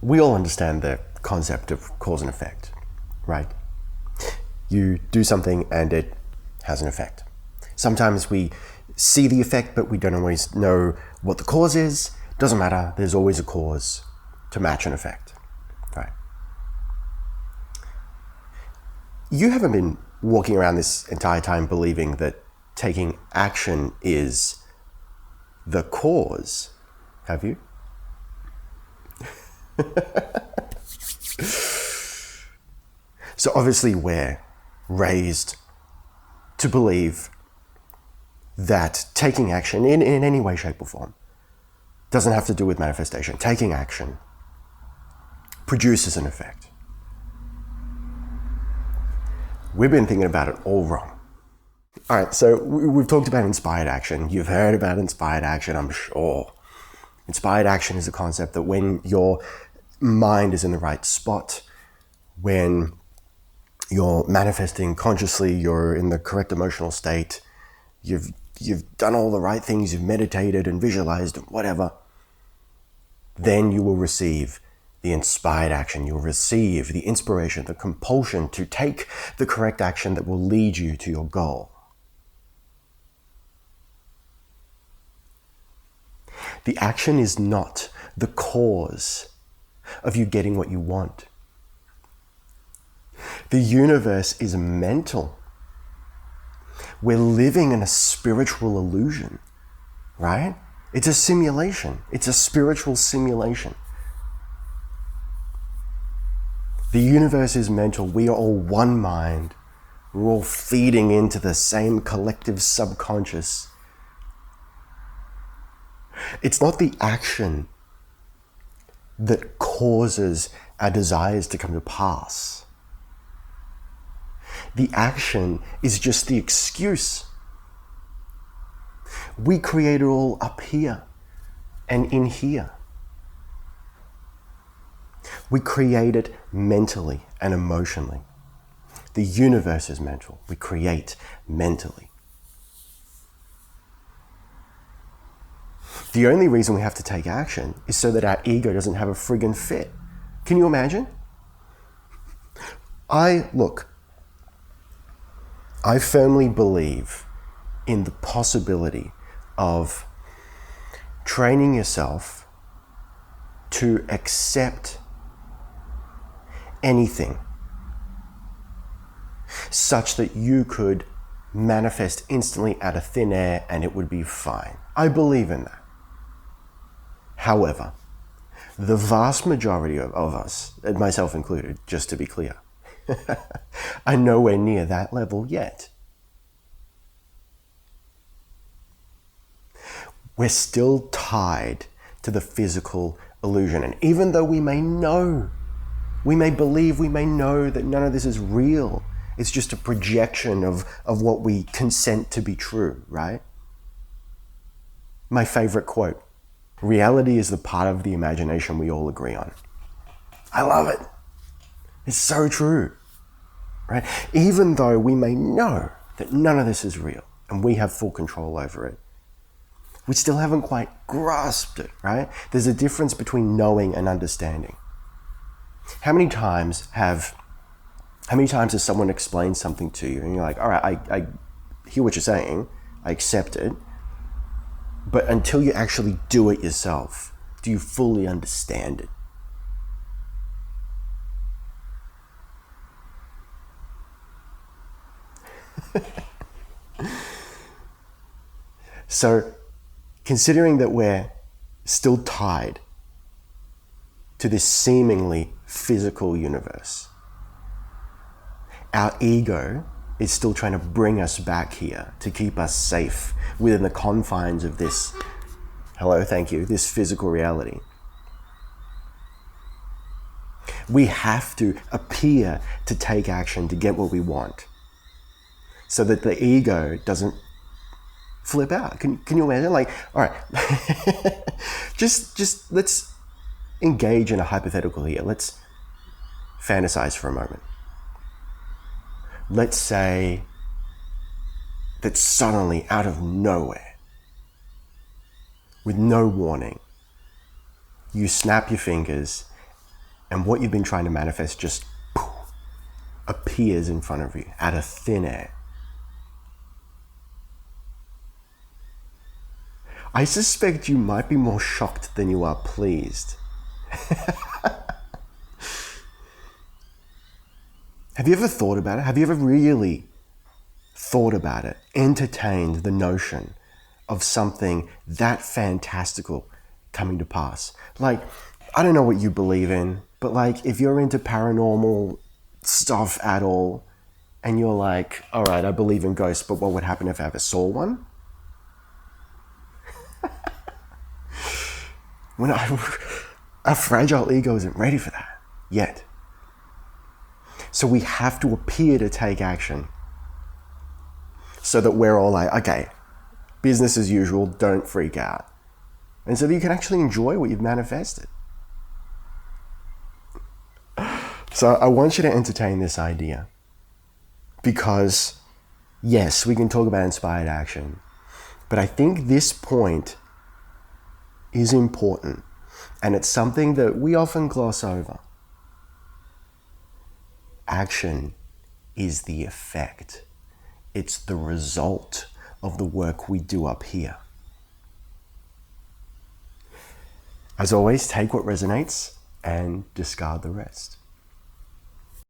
We all understand the concept of cause and effect, right? You do something and it has an effect. Sometimes we see the effect, but we don't always know what the cause is. Doesn't matter, there's always a cause to match an effect, right? You haven't been walking around this entire time believing that taking action is the cause, have you? So obviously we're raised to believe that taking action in any way, shape or form doesn't have to do with manifestation. Taking action produces an effect. We've been thinking about it all wrong. All right, so we've talked about inspired action. You've heard about inspired action, I'm sure. Inspired action is a concept that when your mind is in the right spot, when you're manifesting consciously, you're in the correct emotional state, you've done all the right things, you've meditated and visualized, whatever, then you will receive the inspired action. You'll receive the inspiration, the compulsion to take the correct action that will lead you to your goal. The action is not the cause of you getting what you want. The universe is mental. We're living in a spiritual illusion, right? It's a simulation. It's a spiritual simulation. The universe is mental. We are all one mind. We're all feeding into the same collective subconscious. It's not the action that causes our desires to come to pass. The action is just the excuse. We create it all up here and in here. We create it mentally and emotionally. The universe is mental. We create mentally. The only reason we have to take action is so that our ego doesn't have a friggin' fit. Can you imagine? I firmly believe in the possibility of training yourself to accept anything such that you could manifest instantly out of thin air and it would be fine. I believe in that. However, the vast majority of us, and myself included, just to be clear, are nowhere near that level yet. We're still tied to the physical illusion. And even though we may know, we may believe, we may know that none of this is real, it's just a projection of what we consent to be true, right? My favorite quote, reality is the part of the imagination we all agree on. I love it. It's so true, right? Even though we may know that none of this is real and we have full control over it, we still haven't quite grasped it, right? There's a difference between knowing and understanding. How many times has someone explained something to you and you're like, all right, I hear what you're saying, I accept it, but until you actually do it yourself, do you fully understand it? So, considering that we're still tied to this seemingly physical universe, our ego is still trying to bring us back here to keep us safe within the confines of this, this physical reality. We have to appear to take action to get what we want so that the ego doesn't flip out. Can you imagine? Like, all right, just let's engage in a hypothetical here. Let's fantasize for a moment. Let's say that suddenly, out of nowhere, with no warning, you snap your fingers And what you've been trying to manifest just poof, appears in front of you out of thin air. I suspect you might be more shocked than you are pleased. Have you ever thought about it? Have you ever really thought about it, entertained the notion of something that fantastical coming to pass? Like, I don't know what you believe in, but like if you're into paranormal stuff at all and you're like, all right, I believe in ghosts, but what would happen if I ever saw one? Our fragile ego isn't ready for that yet. So we have to appear to take action so that we're all like, okay, business as usual, don't freak out. And so that you can actually enjoy what you've manifested. So I want you to entertain this idea because, yes, we can talk about inspired action, but I think this point is important and it's something that we often gloss over. Action is the effect. It's the result of the work we do up here. As always, take what resonates and discard the rest.